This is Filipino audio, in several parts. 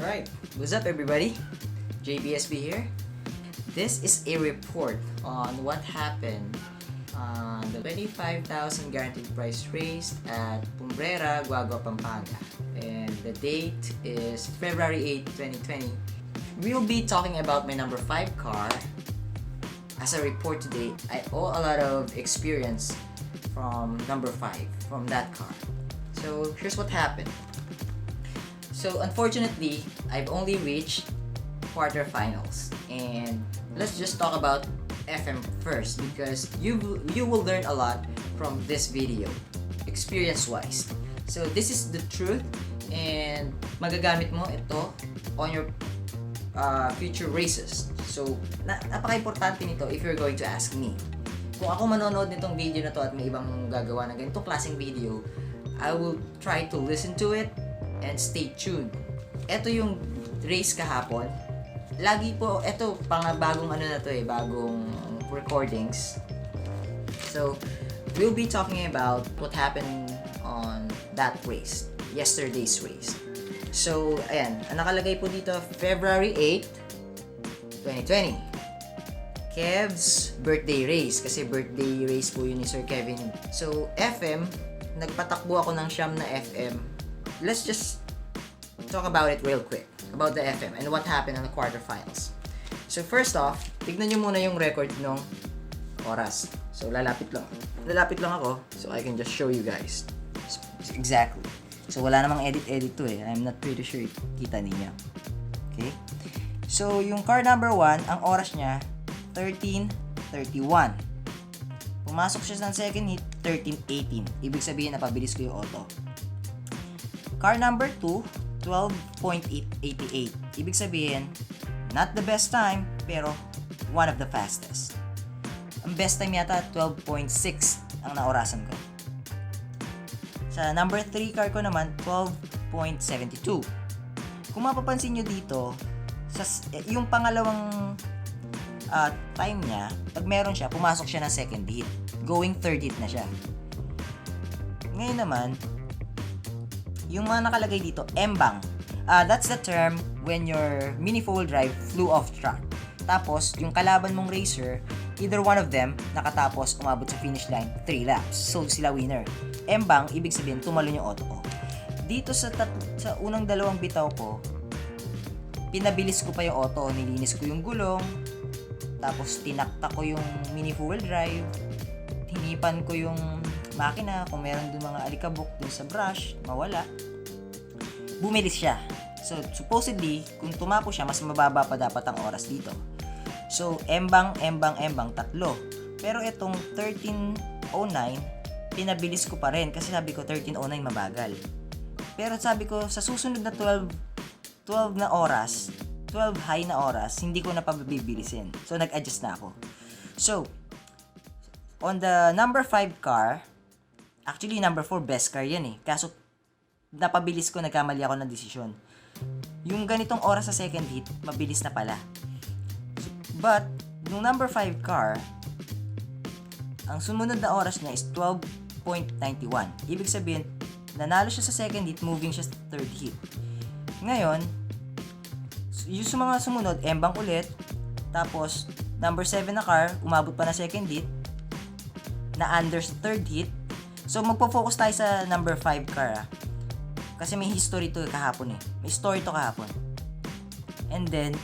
Alright, what's up everybody? JBSB here. This is a report on what happened on the 25,000 guaranteed price race at Pumbrera, Guagua, Pampanga. And the date is February 8, 2020. We'll be talking about my number 5 car. As a report today, I owe a lot of experience from number 5, from that car. So here's what happened. So unfortunately, I've only reached quarterfinals, and let's just talk about FM first because you will learn a lot from this video, experience-wise. So this is the truth, and magagamit mo ito on your future races. So napaka-importante nito if you're going to ask me. Kung ako manonood nitong video na to at may ibang gagawa ng ganitong klaseng video, I will try to listen to it and stay tuned. Ito yung race kahapon. Lagi po, ito bagong bagong recordings. So, we'll be talking about what happened on that race, yesterday's race. So, ayan, ang nakalagay po dito, February 8, 2020. Kev's birthday race, kasi birthday race po yun ni Sir Kevin. So, FM, nagpatakbo ako ng siyam na FM. Let's just talk about it real quick, about the FM and what happened on the quarterfinals. So first off, tignan nyo muna yung record ng oras. So lalapit lang ako so I can just show you guys exactly. So wala namang edit to eh. I'm not pretty sure kita ninyo. Okay? So yung car number 1, ang oras niya 13:31. Pumasok siya ng second heat 13:18. Ibig sabihin napabilis ko yung auto. Car number 2, 12.88. Ibig sabihin, not the best time, pero one of the fastest. Ang best time yata, 12.6 ang naorasan ko. Sa number 3 car ko naman, 12.72. Kung mapapansin nyo dito, yung pangalawang time niya, pag meron siya, pumasok siya ng second heat. Going third heat na siya. Ngayon naman, yung mga nakalagay dito, embang. That's the term when your mini four-wheel drive flew off track. Tapos, yung kalaban mong racer, either one of them, nakatapos umabot sa finish line 3 laps. So, sila winner. Embang, ibig sabihin, tumalon yung auto ko. Dito sa unang dalawang bitaw ko, pinabilis ko pa yung auto, nilinis ko yung gulong, tapos tinaktak ko yung mini four-wheel drive, hinipan ko yung makina, kung meron dun mga alikabok dun sa brush, mawala. Bumilis siya. So, supposedly, kung tumapo siya, mas mababa pa dapat ang oras dito. So, embang, tatlo. Pero itong 13:09, pinabilis ko pa rin kasi sabi ko 13:09 mabagal. Pero sabi ko, sa susunod na 12 na oras, 12 high na oras, hindi ko na pabibilisin. So, nag-adjust na ako. So, on the number 5 car, actually, number 4, best car yan eh. Kaso, napabilis ko, nagkamali ako ng desisyon. Yung ganitong oras sa second heat, mabilis na pala. But, nung number 5 car, ang sumunod na oras niya is 12.91. Ibig sabihin, nanalo siya sa second heat, moving siya sa third heat. Ngayon, yung mga sumunod, embang ulit. Tapos, number 7 na car, umabot pa na second heat, na under third heat. So, magpo-focus tayo sa number 5 car kasi may history to kahapon eh. May story to kahapon. And then,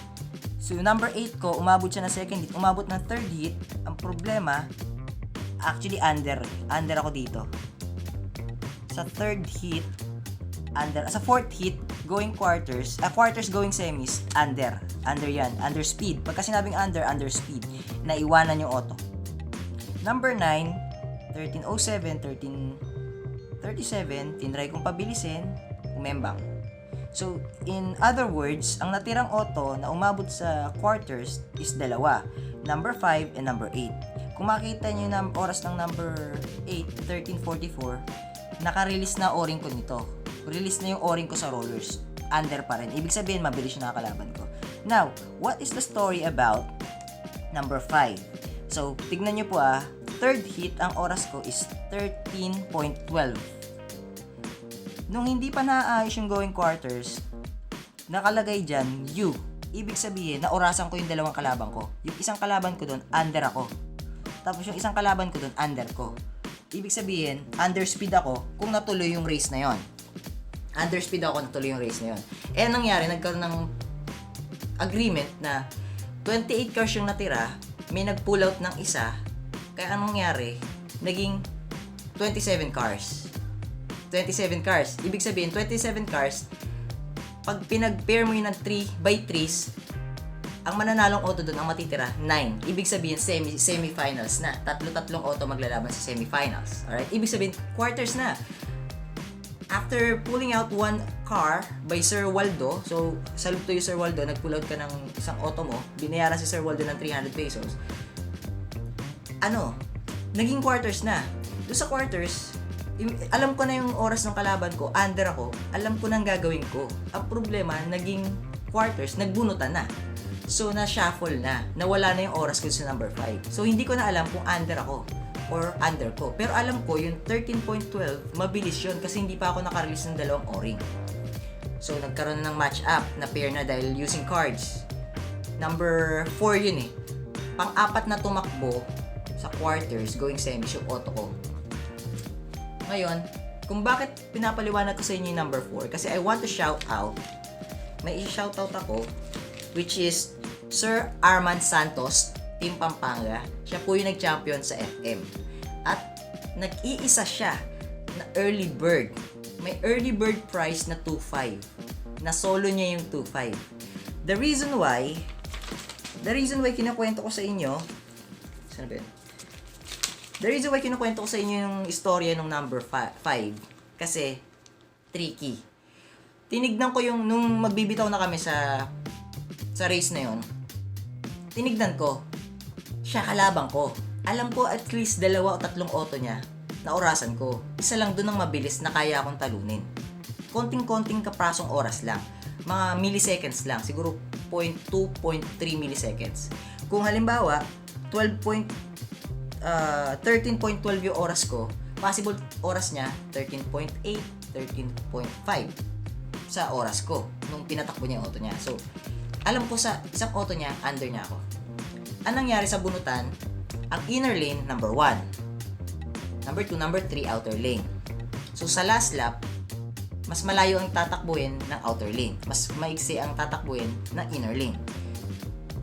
so number 8 ko, umabot siya na second heat, umabot ng third heat. Ang problema, actually under ako dito. Sa third heat, sa fourth heat, going quarters going semis, under yan, under speed. Pagka sinabing under speed, naiwanan yung auto. Number 9, 13:07, 13:37, tinry kong pabilisin, umembang. So, in other words, ang natirang auto na umabot sa quarters is dalawa, number 5 and number 8. Kung makita nyo yung oras ng number 8, 13:44, naka-release na o-ring ko nito. Release na yung o-ring ko sa rollers. Under pa rin. Ibig sabihin, mabilis yung nakakalaban ko. Now, what is the story about number 5? So, tignan nyo po third heat, ang oras ko is 13.12. Nung hindi pa naayos yung going quarters, nakalagay dyan, U. Ibig sabihin, naorasan ko yung dalawang kalaban ko. Yung isang kalaban ko doon, under ako. Tapos yung isang kalaban ko doon, under ko. Ibig sabihin, underspeed ako kung natuloy yung race na yon. Underspeed ako kung natuloy yung race na yon. Eh, nangyari, nagkaroon ng agreement na 28 cars yung natira, may nag-pull out ng isa, kaya anong nangyari? Naging 27 cars. 27 cars. Ibig sabihin, 27 cars, pag pinag-pair mo yun ng 3x3s, ang mananalong auto doon, ang matitira, 9. Ibig sabihin, semifinals na. Tatlo-tatlong auto maglalaban sa semifinals. Alright? Ibig sabihin, quarters na. After pulling out one car by Sir Waldo, so, salute to you, Sir Waldo, nag-pull out ka ng isang auto mo, binayaran si Sir Waldo ng 300 pesos. Naging quarters na. Doon sa quarters, alam ko na yung oras ng kalaban ko, under ako, alam ko nang gagawin ko. Ang problema, naging quarters, nagbunutan na. So, na-shuffle na. Nawala na yung oras ko sa number 5. So, hindi ko na alam kung under ako or under ko. Pero alam ko, yung 13.12, mabilis yun kasi hindi pa ako nakarelease ng dalawang o-ring. So, nagkaroon ng match up na pair na dahil using cards. Number 4 yun eh. Pang-apat na tumakbo sa quarters going semis yung auto ko. Ngayon, kung bakit pinapaliwanag ko sa inyo yung number 4, kasi I want to shout out, may i-shout out ako, which is Sir Arman Santos, Team Pampanga. Siya po yung nag-champion sa FM. At nag-iisa siya na early bird. May early bird price na 2.5. Na solo niya yung 2.5. The reason why kinukwento ko sa inyo, saan ba yun? The reason why kinukwento ko sa inyo yung istorya ng number 5 kasi tricky. Tinignan ko yung nung magbibitaw na kami sa race na yon. Tinignan ko. Siya kalabang ko. Alam ko at least 2 o 3 auto niya na orasan ko. Isa lang doon ang mabilis na kaya akong talunin. Konting-konting kaprasong oras lang. Mga milliseconds lang. Siguro 0.2, 0.3 milliseconds. Kung halimbawa, 13.12 yung oras ko, possible oras niya 13.8, 13.5 sa oras ko nung pinatakbo niya yung auto niya. So, alam ko sa isang auto niya, under niya ako. Anong nangyari sa bunutan? Ang inner lane, number 1. Number 2, number 3, outer lane. So, sa last lap, mas malayo ang tatakbuhin ng outer lane. Mas maigsi ang tatakbuhin ng inner lane.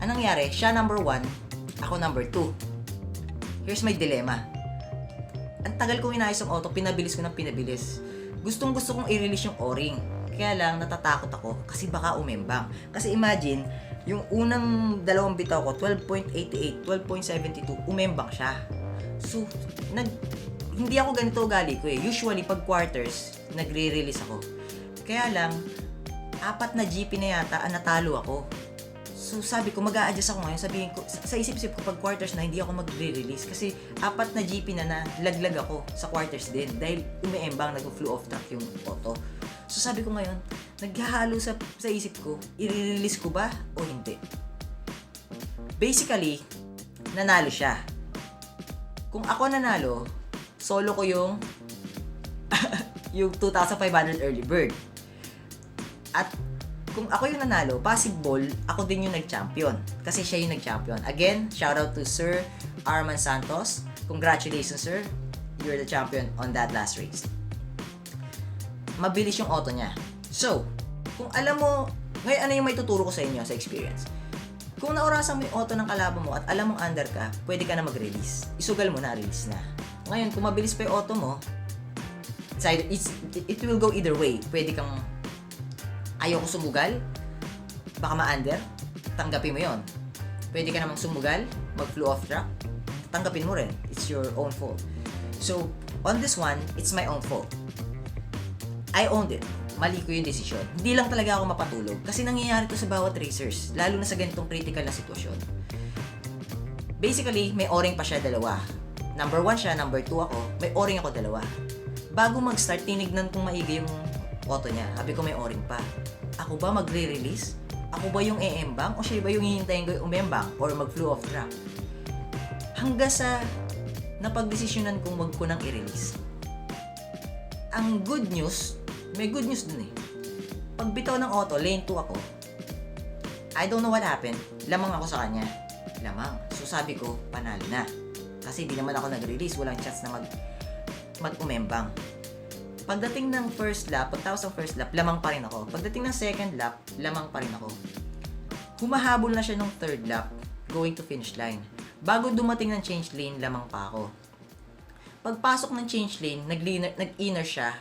Anong nangyari? Siya number 1, ako number 2. Here's my dilemma. Ang tagal kong inayos ang auto, pinabilis ko ng pinabilis. Gustong-gusto kong i-release yung o-ring. Kaya lang, natatakot ako kasi baka umembang. Kasi imagine, yung unang dalawang bitaw ko, 12.88, 12.72, umembang siya. So, hindi ako ganito ugali ko eh. Usually, pag quarters, nagre-release ako. Kaya lang, 4 na GP na yata, natalo ako. So, sabi ko, mag-a-adjust ako ngayon. Sabihin ko, sa isip-isip ko, pag quarters na, hindi ako mag-release. Kasi 4 na GP na laglag ako sa quarters din. Dahil umiembang, nag-flew off track yung auto. So, sabi ko ngayon, naghahalo sa isip ko, i-release ko ba o hindi? Basically, nanalo siya. Kung ako nanalo, solo ko yung yung 2,500 early bird. At kung ako yung nanalo, possible, ako din yung nag-champion. Kasi siya yung nag-champion. Again, shout out to Sir Arman Santos. Congratulations, sir. You're the champion on that last race. Mabilis yung auto niya. So, kung alam mo, ngayon ano yung may tuturo ko sa inyo sa experience. Kung naorasan mo yung auto ng kalaban mo at alam mong under ka, pwede ka na mag-release. Isugal mo na, release na. Ngayon, kung mabilis pa yung auto mo, it will go either way. Pwede kang ayoko sumugal, baka ma-under, tanggapin mo yon. Pwede ka namang sumugal, mag-flew off track, tanggapin mo rin. It's your own fault. So, on this one, it's my own fault. I owned it. Mali ko yung desisyon. Hindi lang talaga ako mapatulog kasi nangyayari to sa bawat racers, lalo na sa ganitong critical na sitwasyon. Basically, may o-ring pa siya 2. Number 1 siya, number 2 ako, may o-ring ako 2. Bago mag-start, tinignan kong maigi yung auto niya. Sabi ko may o-ring pa. Ako ba magre-release? Ako ba yung e-embang? O siya ba yung hihintayin ko yung umembang? Or mag-flew off track? Hanggang sa napagdesisyonan kong wag ko nang i-release. Ang good news, may good news dun eh. Pagbitaw ng auto, lane 2 ako. I don't know what happened. Lamang ako sa kanya. Lamang. So sabi ko, panalo na. Kasi di naman ako nag-release. Walang chance na mag-umembang. Pagdating ng first lap, pagtawas ng first lap, lamang pa rin ako. Pagdating ng second lap, lamang pa rin ako. Humahabol na siya ng third lap, going to finish line. Bago dumating ng change lane, lamang pa ako. Pagpasok ng change lane, nag-inner siya.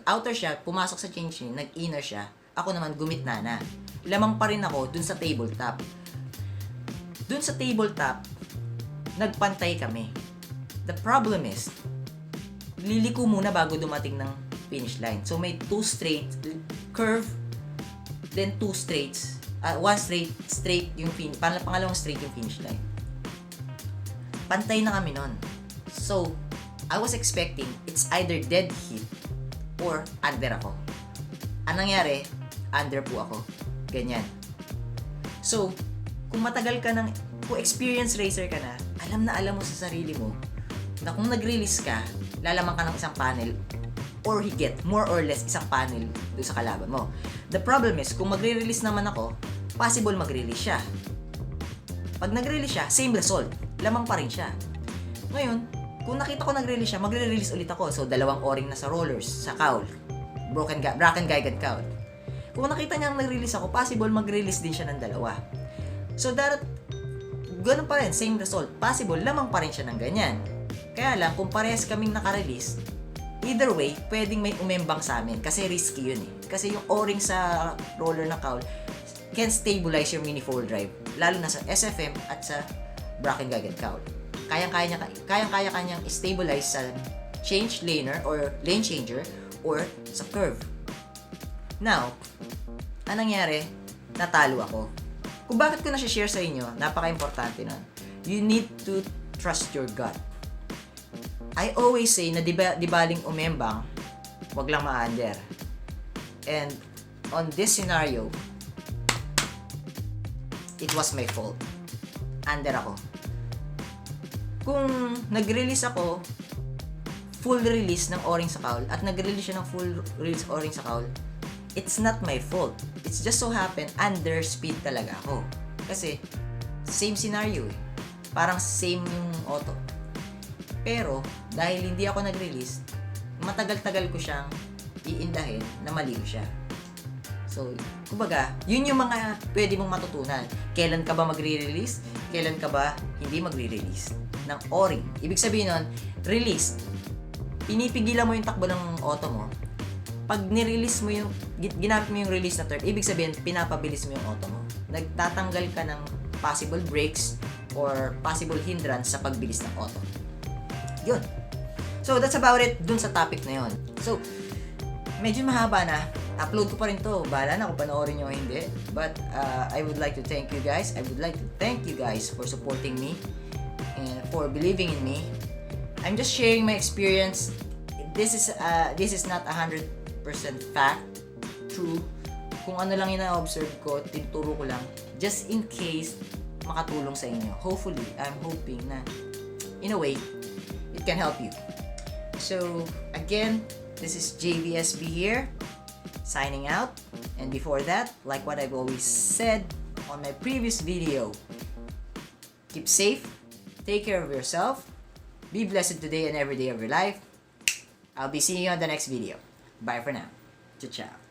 Outer siya, pumasok sa change lane, nag-inner siya. Ako naman, gumitna na. Lamang pa rin ako dun sa tabletop. Dun sa tabletop, nagpantay kami. The problem is, liliko muna bago dumating ng finish line. So may 2 straight curve, then 2 straights. 1 straight yung pangalawang straight yung finish line. Pantay na kami nun. So, I was expecting it's either dead heat or under ako. Anong nangyari? Under po ako. Ganyan. So, kung experienced racer ka na, alam mo sa sarili mo na kung nag-release ka, lalaman ka ng isang panel or higit, more or less, isang panel doon sa kalaban mo. The problem is, kung magre-release naman ako, possible mag-release siya. Pag nag-release siya, same result. Lamang pa rin siya. Ngayon, kung nakita ko nag-release siya, magre-release ulit ako. So, 2 o-ring na sa rollers, sa cowl. Bracken guide cowl. Kung nakita niya nag-release ako, possible mag-release din siya ng 2. So, ganun pa rin, same result. Possible, lamang pa rin siya ng ganyan. Kaya lang, kung parehas kaming naka-release, either way, pwedeng may umembang sa amin kasi risky yun eh. Kasi yung o-ring sa roller na cowl can stabilize your mini-four drive, lalo na sa SFM at sa bracken guided cowl. Kayang-kaya kanyang stabilize sa change laner or lane changer or sa curve. Now, anong nangyari? Natalo ako. Kung bakit ko na-share sa inyo, napaka-importante nun. You need to trust your gut. I always say na di baling umembang, wag lang ma-under. And on this scenario, it was my fault. Under ako. Kung nag-release ako, full release ng o-ring sa cowl, at nag-release siya ng full release o-ring sa cowl, it's not my fault. It's just so happen, under speed talaga ako. Kasi, same scenario eh. Parang same yung auto. Pero, dahil hindi ako nag-release, matagal-tagal ko siyang iindahin na maliw siya. So, kumbaga, yun yung mga pwede mong matutunan. Kailan ka ba magre-release? Kailan ka ba hindi magre-release ng o-ring? Ibig sabihin nun, release. Pinipigilan mo yung takbo ng auto mo. Pag nirelease mo yung, ginamit mo yung release na turn, ibig sabihin, pinapabilis mo yung auto mo. Nagtatanggal ka ng possible brakes or possible hindrance sa pagbilis ng auto. Yun. So, that's about it dun sa topic na yun. So, medyo mahaba na. Upload ko pa rin to. Bahala na kung panoorin nyo o hindi. But, I would like to thank you guys. I would like to thank you guys for supporting me and for believing in me. I'm just sharing my experience. This is not 100% fact. True. Kung ano lang yung na-observe ko, tinuturo ko lang. Just in case makatulong sa inyo. Hopefully, I'm hoping na, in a way, it can help you. So, again, this is JBSB here, signing out. And before that, like what I've always said on my previous video, keep safe, take care of yourself, be blessed today and every day of your life. I'll be seeing you on the next video. Bye for now. Ciao, ciao.